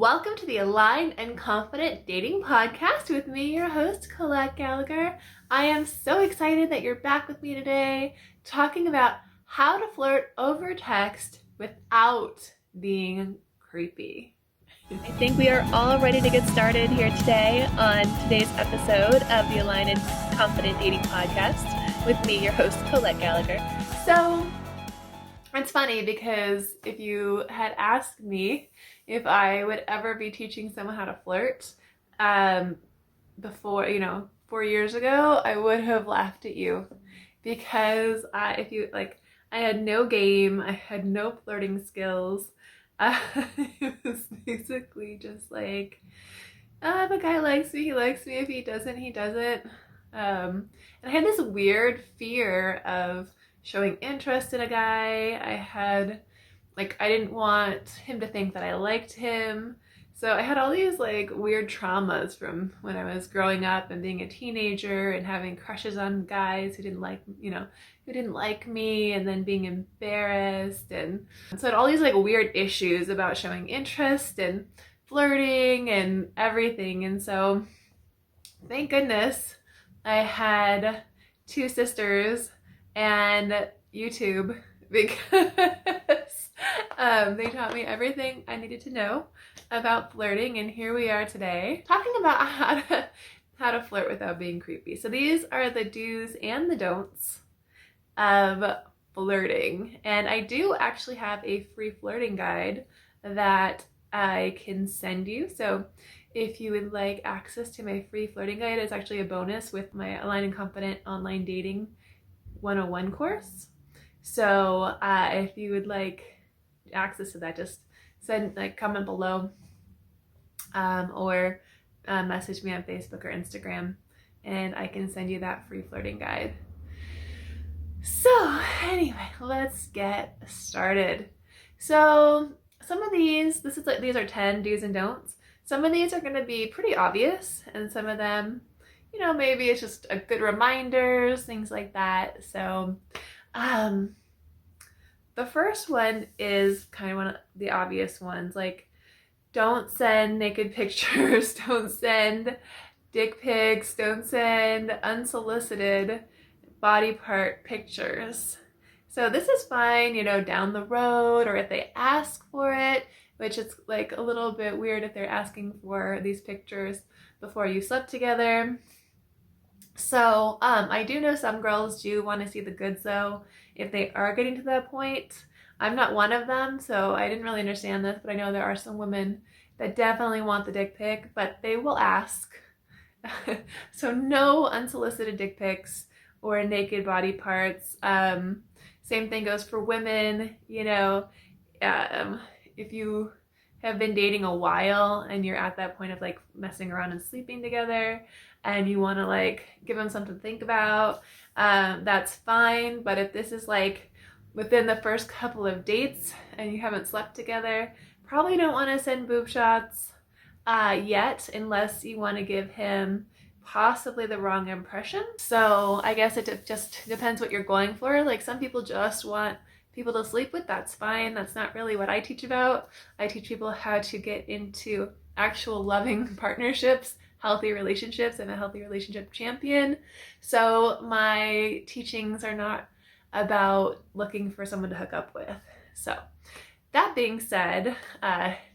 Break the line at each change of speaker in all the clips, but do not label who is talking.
Welcome to the Aligned and Confident Dating Podcast with me, your host, Colette Gallagher. I am so excited that you're back with me today, talking about how to flirt over text without being creepy.
I think we are all ready to get started here today on today's episode of the Aligned and Confident Dating Podcast with me, your host, Colette Gallagher.
So, it's funny because if you had asked me if I would ever be teaching someone how to flirt before, 4 years ago, I would have laughed at you because I had no game, I had no flirting skills. It was basically just like, if a guy likes me, he likes me. If he doesn't, he doesn't. And I had this weird fear of showing interest in a guy. I didn't want him to think that I liked him. So I had all these weird traumas from when I was growing up and being a teenager and having crushes on guys who didn't like me, and then being embarrassed. And so I had all these weird issues about showing interest and flirting and everything. And so thank goodness I had two sisters and YouTube, because they taught me everything I needed to know about flirting, and here we are today talking about how to flirt without being creepy. So these are the do's and the don'ts of flirting, and I do actually have a free flirting guide that I can send you. So if you would like access to my free flirting guide, it's actually a bonus with my Aligned and Confident Online Dating 101 course. So if you would like access to that, just comment below or message me on Facebook or Instagram, and I can send you that free flirting guide. So anyway, let's get started. So some of these are 10 do's and don'ts. Some of these are going to be pretty obvious, and some of them, maybe it's just a good reminders, things like that. So the first one is kind of one of the obvious ones, don't send naked pictures, don't send dick pics, don't send unsolicited body part pictures. So this is fine, down the road, or if they ask for it, which is a little bit weird if they're asking for these pictures before you slept together. So I do know some girls do want to see the goods though, if they are getting to that point. I'm not one of them, so I didn't really understand this, but I know there are some women that definitely want the dick pic, but they will ask. So no unsolicited dick pics or naked body parts. Same thing goes for women. If you have been dating a while and you're at that point of messing around and sleeping together, and you want to give them something to think about, that's fine. But if this is within the first couple of dates and you haven't slept together, probably don't want to send boob shots yet, unless you want to give him possibly the wrong impression. So I guess it just depends what you're going for. Some people just want people to sleep with. That's fine. That's not really what I teach about. I teach people how to get into actual loving partnerships, healthy relationships. I'm a healthy relationship champion. So my teachings are not about looking for someone to hook up with. So that being said,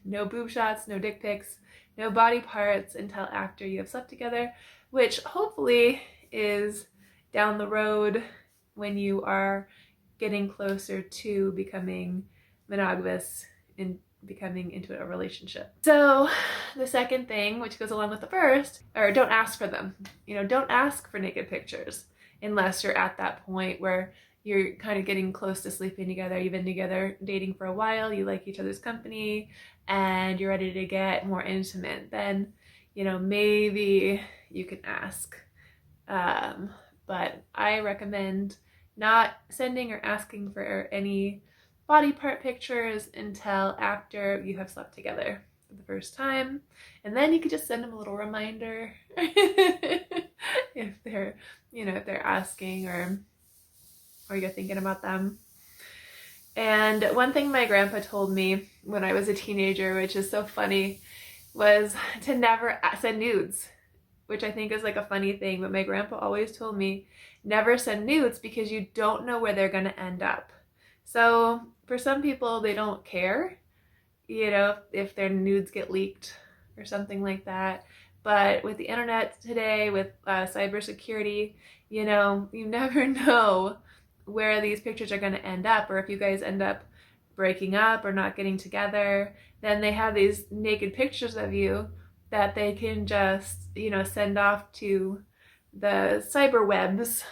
no boob shots, no dick pics, no body parts until after you have slept together, which hopefully is down the road when you are getting closer to becoming monogamous and becoming into a relationship. So the second thing, which goes along with the first, or don't ask for them. Don't ask for naked pictures unless you're at that point where you're kind of getting close to sleeping together. You've been together dating for a while, you like each other's company, and you're ready to get more intimate. Then, maybe you can ask. But I recommend not sending or asking for any body part pictures until after you have slept together for the first time. And then you could just send them a little reminder if they're asking or you're thinking about them. And one thing my grandpa told me when I was a teenager, which is so funny, was to never send nudes, which I think is like a funny thing. But my grandpa always told me, never send nudes because you don't know where they're going to end up. So for some people, they don't care, if their nudes get leaked or something like that. But with the internet today, with cybersecurity, you never know where these pictures are going to end up, or if you guys end up breaking up or not getting together, then they have these naked pictures of you that they can just, send off to the cyber webs.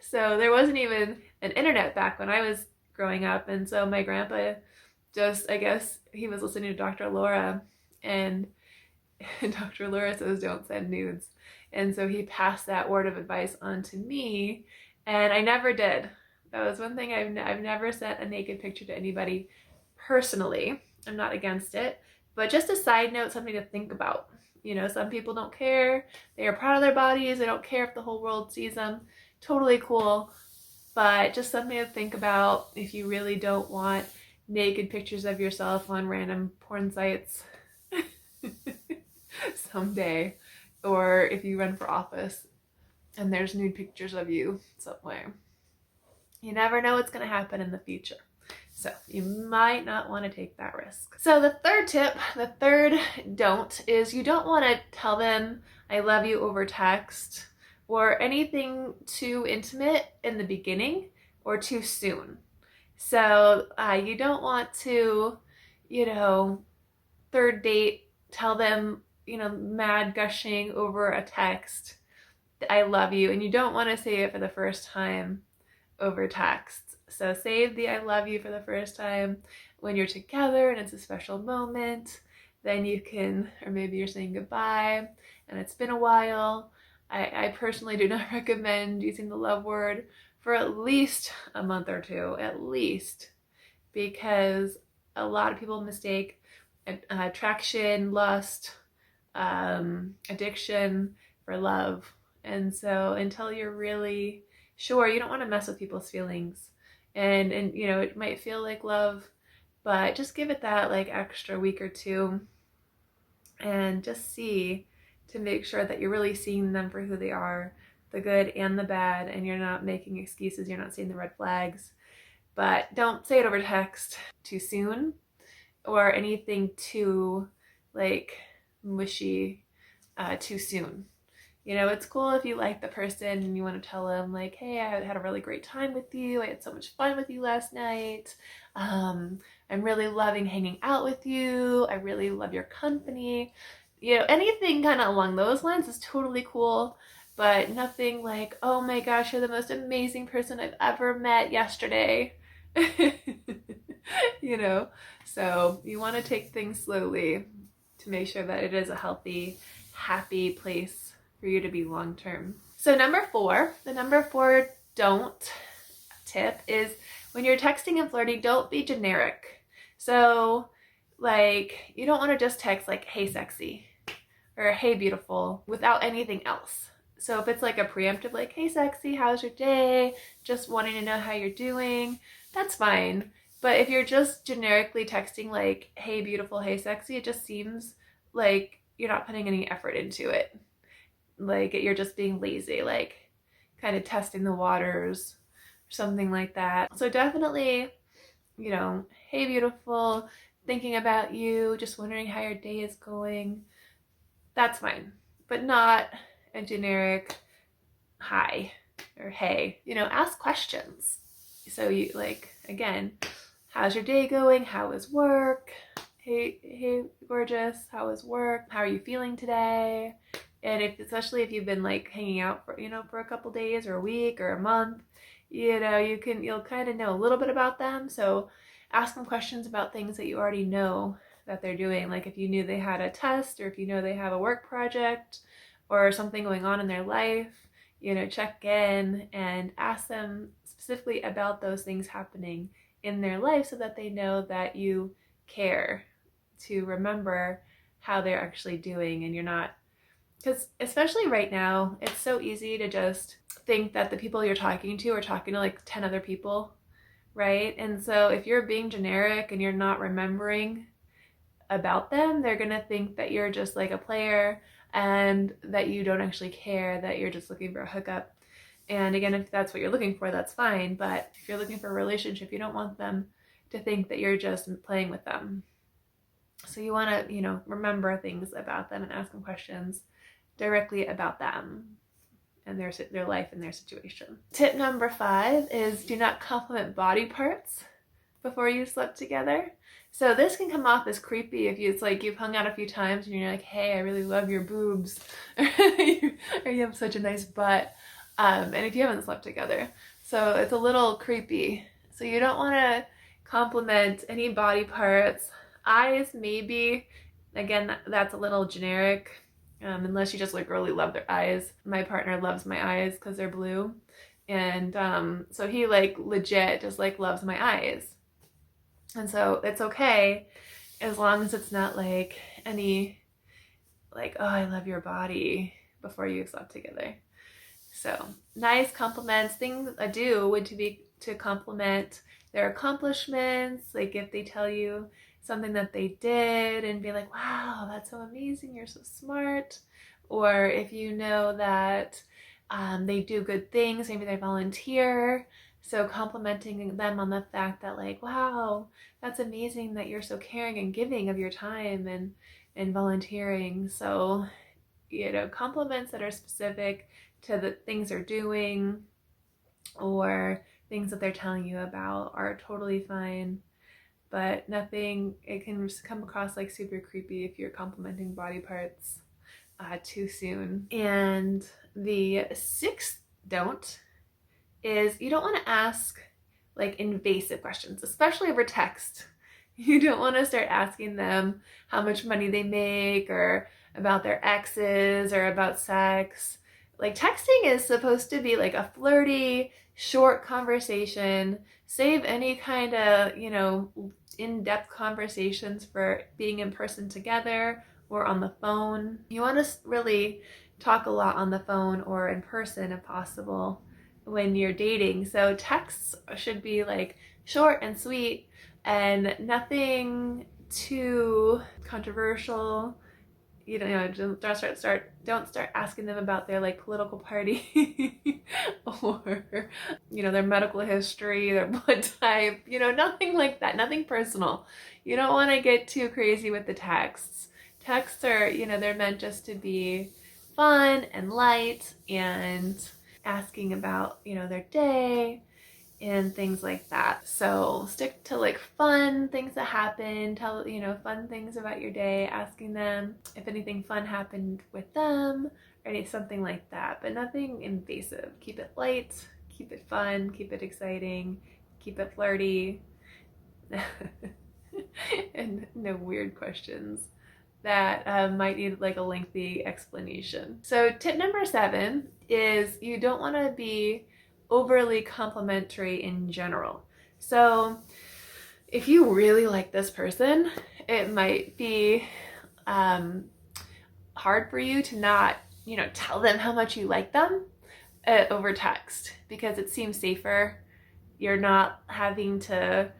So there wasn't even an internet back when I was growing up. And so my grandpa just, I guess he was listening to Dr. Laura, and Dr. Laura says don't send nudes. And so he passed that word of advice on to me, and I never did. That was one thing. I've never sent a naked picture to anybody personally. I'm not against it, but just a side note, something to think about. Some people don't care. They are proud of their bodies. They don't care if the whole world sees them. Totally cool. But just something to think about if you really don't want naked pictures of yourself on random porn sites someday, or if you run for office and there's nude pictures of you somewhere. You never know what's going to happen in the future. So you might not want to take that risk. So the third tip, the third don't, is you don't want to tell them I love you over text or anything too intimate in the beginning or too soon. So you don't want to, third date, tell them, mad gushing over a text, I love you. And you don't want to say it for the first time over text. So save the I love you for the first time when you're together and it's a special moment. Then you can, or maybe you're saying goodbye and it's been a while. I personally do not recommend using the love word for at least a month or two, at least, because a lot of people mistake attraction, lust, addiction for love. And so until you're really sure, you don't want to mess with people's feelings. And it might feel like love, but just give it that like extra week or two and just see to make sure that you're really seeing them for who they are, the good and the bad, and you're not making excuses, you're not seeing the red flags. But don't say it over text too soon or anything too like mushy too soon. It's cool if you like the person and you want to tell them like, hey, I had a really great time with you. I had so much fun with you last night. I'm really loving hanging out with you. I really love your company. Anything kind of along those lines is totally cool, but nothing like, oh my gosh, you're the most amazing person I've ever met yesterday. So you want to take things slowly to make sure that it is a healthy, happy place for you to be long term. So the number four don't tip is when you're texting and flirting, don't be generic. So like you don't want to just text like, hey sexy or hey beautiful without anything else. So if it's like a preemptive like, hey sexy, how's your day? Just wanting to know how you're doing, that's fine. But if you're just generically texting like, hey beautiful, hey sexy, it just seems like you're not putting any effort into it. Like you're just being lazy, like kind of testing the waters or something like that. So definitely, hey beautiful, thinking about you, just wondering how your day is going. That's fine, but not a generic hi or hey. Ask questions. So you like, again, how's your day going? How is work? Hey gorgeous, how is work? How are you feeling today? And especially if you've been like hanging out for a couple days or a week or a month, you'll kind of know a little bit about them. So ask them questions about things that you already know that they're doing. Like if you knew they had a test, or if you know they have a work project or something going on in their life, check in and ask them specifically about those things happening in their life so that they know that you care, to remember how they're actually doing. And you're not, because especially right now, it's so easy to just think that the people you're talking to are talking to like 10 other people, right? And so if you're being generic and you're not remembering about them, they're gonna think that you're just like a player and that you don't actually care, that you're just looking for a hookup. And again, if that's what you're looking for, that's fine. But if you're looking for a relationship, you don't want them to think that you're just playing with them. So you want to, remember things about them and ask them questions directly about them and their life and their situation. Tip number 5 is do not compliment body parts before you slept together. So this can come off as creepy if it's like you've hung out a few times and you're like, hey, I really love your boobs, or you have such a nice butt. And if you haven't slept together. So it's a little creepy. So you don't want to compliment any body parts. Eyes, maybe. Again, that's a little generic, unless you just like really love their eyes. My partner loves my eyes because they're blue. And so he like legit just like loves my eyes. And so it's okay as long as it's not like any like, oh, I love your body before you slept together. So nice compliments, things I do would be to compliment their accomplishments, like if they tell you something that they did and be like, wow, that's so amazing, you're so smart. Or if you know that they do good things, maybe they volunteer. So complimenting them on the fact that like, wow, that's amazing that you're so caring and giving of your time and volunteering. So, compliments that are specific to the things they're doing or things that they're telling you about are totally fine. But nothing, it can come across like super creepy if you're complimenting body parts too soon. And the 6th don't is you don't want to ask like invasive questions, especially over text. You don't want to start asking them how much money they make or about their exes or about sex. Like texting is supposed to be like a flirty, short conversation. Save any kind of, in-depth conversations for being in person together or on the phone. You want to really talk a lot on the phone or in person if possible when you're dating. So texts should be like short and sweet and nothing too controversial. Don't start asking them about their like political party or their medical history, their blood type, nothing like that, nothing personal. You don't want to get too crazy with the texts. Texts are, they're meant just to be fun and light and asking about, their day and things like that. So stick to like fun things that happen, tell, fun things about your day, asking them if anything fun happened with them or something like that, but nothing invasive. Keep it light, keep it fun, keep it exciting, keep it flirty, and no weird questions that might need like a lengthy explanation. So tip number 7 is you don't want to be overly complimentary in general. So if you really like this person, it might be hard for you to not, tell them how much you like them over text because it seems safer. You're not having to,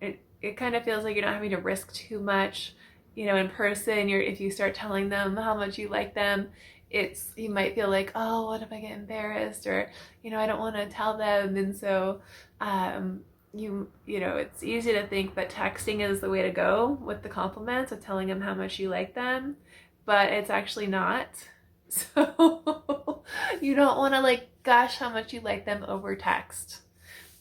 it kind of feels like you're not having to risk too much. In person, if you start telling them how much you like them, you might feel like, oh, what if I get embarrassed, or I don't want to tell them. And so it's easy to think that texting is the way to go with the compliments of telling them how much you like them, but it's actually not. So you don't want to like gush how much you like them over text.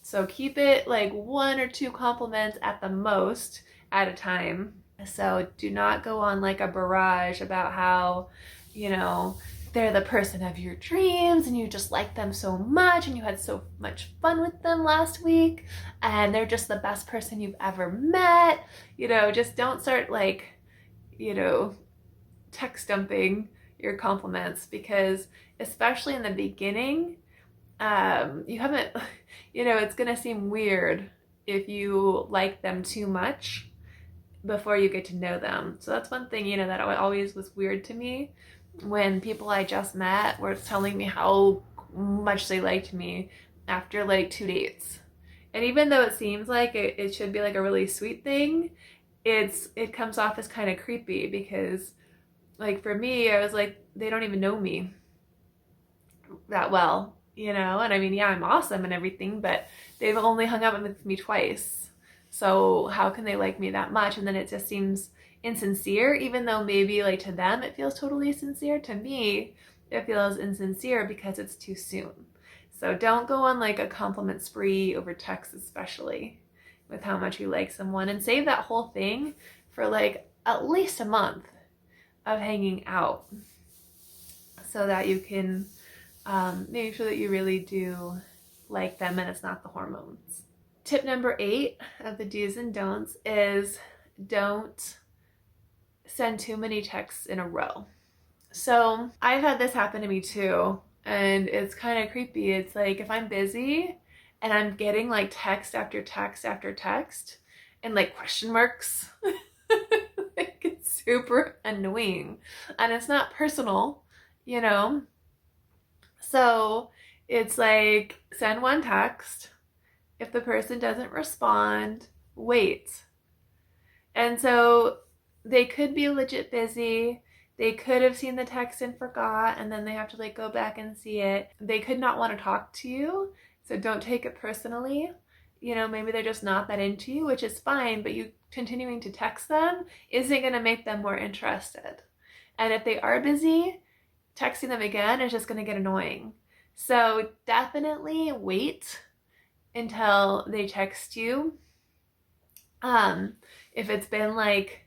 So keep it like 1 or 2 compliments at the most at a time. So do not go on like a barrage about how, they're the person of your dreams and you just like them so much and you had so much fun with them last week and they're just the best person you've ever met. Just don't start like, text dumping your compliments, because especially in the beginning, you haven't, it's going to seem weird if you like them too much before you get to know them. So that's one thing, that always was weird to me when people I just met were telling me how much they liked me after like 2 dates. And even though it seems like it should be like a really sweet thing, it comes off as kind of creepy because like for me, I was like, they don't even know me that well, you know? And I mean, yeah, I'm awesome and everything, but they've only hung out with me twice. So how can they like me that much? And then it just seems insincere, even though maybe like to them it feels totally sincere. To me, it feels insincere because it's too soon. So don't go on like a compliment spree over text, especially with how much you like someone, and save that whole thing for like at least a month of hanging out so that you can make sure that you really do like them and it's not the hormones. Tip number 8 of the do's and don'ts is don't send too many texts in a row. So I've had this happen to me too, and it's kind of creepy. It's like if I'm busy and I'm getting like text after text after text and like question marks, like it's super annoying. And it's not personal, you know? So it's like send one text. If the person doesn't respond, wait. And so they could be legit busy. They could have seen the text and forgot, and then they have to like go back and see it. They could not want to talk to you, so don't take it personally. You know, maybe they're just not that into you, which is fine, but you continuing to text them isn't going to make them more interested. And if they are busy, texting them again is just going to get annoying. So definitely wait until they text you. If it's been like,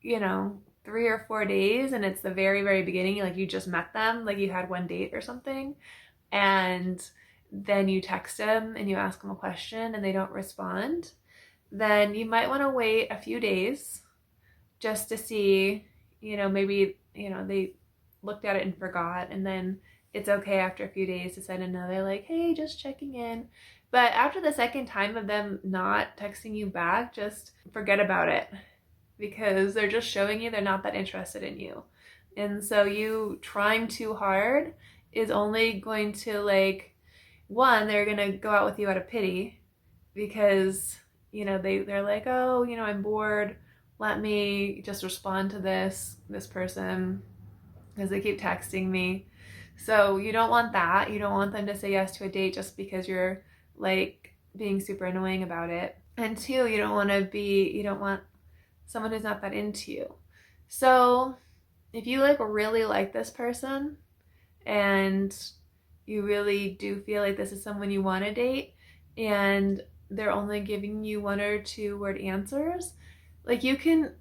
you know, 3 or 4 days and it's the very, very beginning, like you just met them, like you had one date or something, and then you text them and you ask them a question and they don't respond, then you might want to wait a few days just to see, you know, maybe, you know, they looked at it and forgot, and then it's okay after a few days to send another like, hey, just checking in. But after the second time of them not texting you back, just forget about it because they're just showing you they're not that interested in you. And so you trying too hard is only going to like, one, they're going to go out with you out of pity because, you know, they're like, oh, you know, I'm bored. Let me just respond to this person because they keep texting me. So you don't want that. You don't want them to say yes to a date just because you're like being super annoying about it. And 2, you don't want someone who's not that into you. So if you like really like this person and you really do feel like this is someone you want to date and they're only giving you 1 or 2 word answers, like you can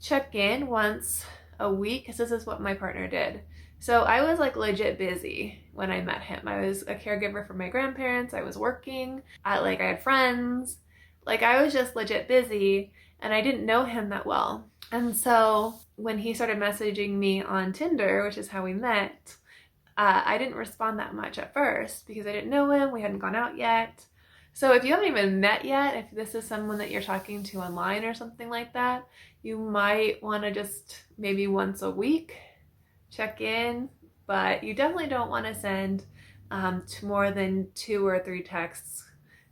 check in once a week, because this is what my partner did. So I was like legit busy when I met him. I was a caregiver for my grandparents. I was working. I had friends. Like I was just legit busy and I didn't know him that well. And so when he started messaging me on Tinder, which is how we met, I didn't respond that much at first because I didn't know him. We hadn't gone out yet. So if you haven't even met yet, if this is someone that you're talking to online or something like that, you might want to just maybe once a week check in, but you definitely don't want to send to more than 2 or 3 texts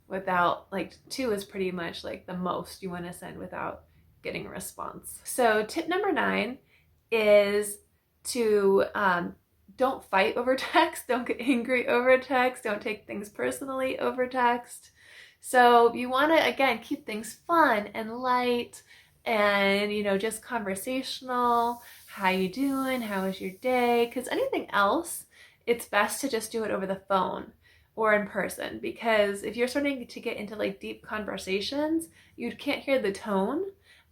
without, like 2 is pretty much like the most you want to send without getting a response. So tip number 9 is to don't fight over text, don't get angry over text, don't take things personally over text. So you want to, again, keep things fun and light and, you know, just conversational. How you doing? How was your day? Because anything else, it's best to just do it over the phone or in person, because if you're starting to get into like deep conversations, you can't hear the tone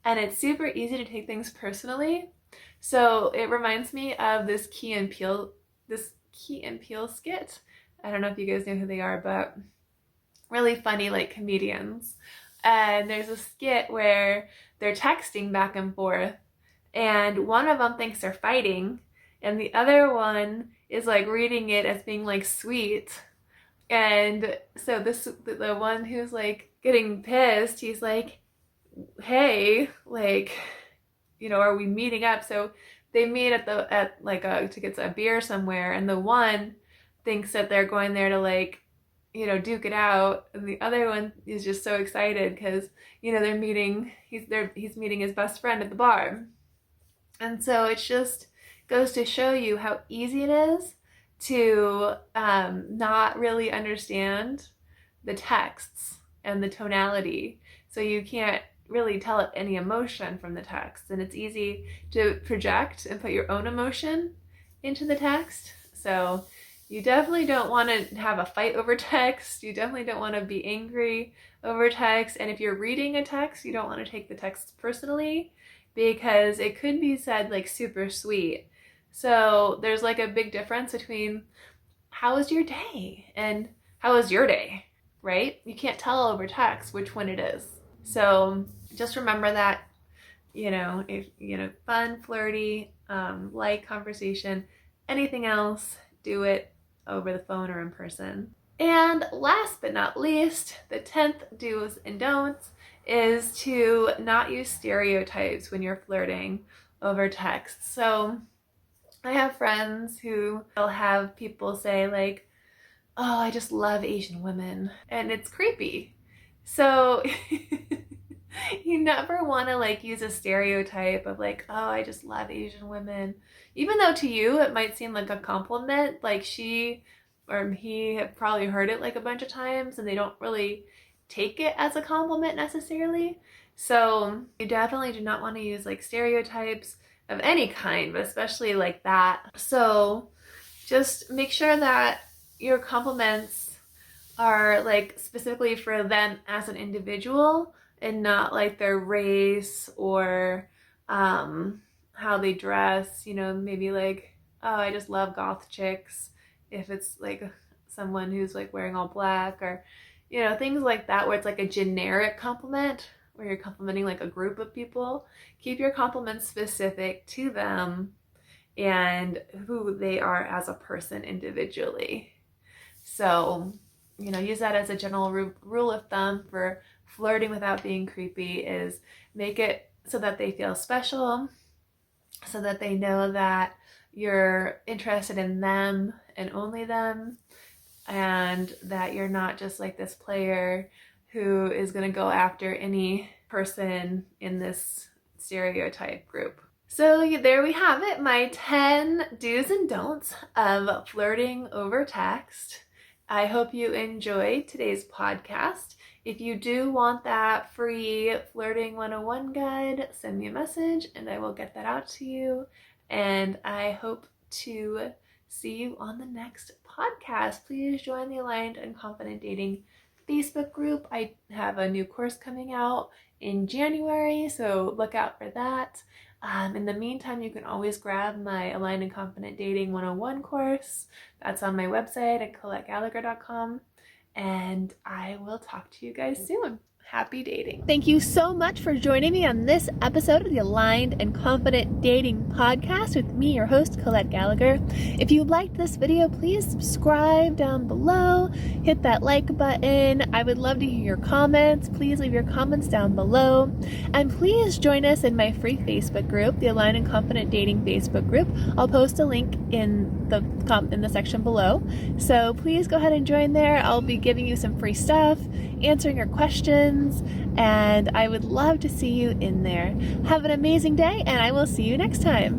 and it's super easy to take things personally. So it reminds me of this Key and Peele skit. I don't know if you guys know who they are, but really funny like comedians. And there's a skit where they're texting back and forth and one of them thinks they're fighting and the other one is like reading it as being like sweet. And so the one who's like getting pissed, he's like, hey, like, you know, are we meeting up? So they meet to get a beer somewhere, and the one thinks that they're going there to like duke it out, and the other one is just so excited because they're meeting. He's meeting his best friend at the bar, and so it just goes to show you how easy it is to not really understand the texts and the tonality, so you can't really tell any emotion from the text, and it's easy to project and put your own emotion into the text. So you definitely don't want to have a fight over text. You definitely don't want to be angry over text. And if you're reading a text, you don't want to take the text personally, because it could be said like super sweet. So there's like a big difference between how was your day and how was your day, right? You can't tell over text which one it is. So just remember that, if fun, flirty, light conversation, anything else, do it over the phone or in person. And last but not least, the 10th do's and don'ts is to not use stereotypes when you're flirting over text. So I have friends who will have people say like, oh, I just love Asian women, and it's creepy. So you never want to like use a stereotype of like, oh, I just love Asian women. Even though to you it might seem like a compliment, like she or he have probably heard it like a bunch of times and they don't really take it as a compliment necessarily. So you definitely do not want to use like stereotypes of any kind, but especially like that. So just make sure that your compliments are like specifically for them as an individual and not like their race or how they dress, maybe like, oh, I just love goth chicks, if it's like someone who's like wearing all black, or things like that, where it's like a generic compliment where you're complimenting like a group of people. Keep your compliments specific to them and who they are as a person individually. So use that as a general rule of thumb for flirting without being creepy, is make it so that they feel special, so that they know that you're interested in them and only them, and that you're not just like this player who is going to go after any person in this stereotype group. So there we have it, my 10 do's and don'ts of flirting over text. I hope you enjoyed today's podcast. If you do want that free Flirting 101 guide, send me a message and I will get that out to you. And I hope to see you on the next podcast. Please join the Aligned and Confident Dating Facebook group. I have a new course coming out in January, so look out for that. In the meantime, you can always grab my Aligned and Confident Dating 101 course. That's on my website at ColetteGallagher.com. And I will talk to you guys soon. Happy dating.
Thank you so much for joining me on this episode of the Aligned and Confident Dating Podcast with me, your host, Colette Gallagher. If you liked this video, please subscribe down below. Hit that like button. I would love to hear your comments. Please leave your comments down below. And please join us in my free Facebook group, the Aligned and Confident Dating Facebook group. I'll post a link in the section below. So please go ahead and join there. I'll be giving you some free stuff, answering your questions, and I would love to see you in there. Have an amazing day, and I will see you next time.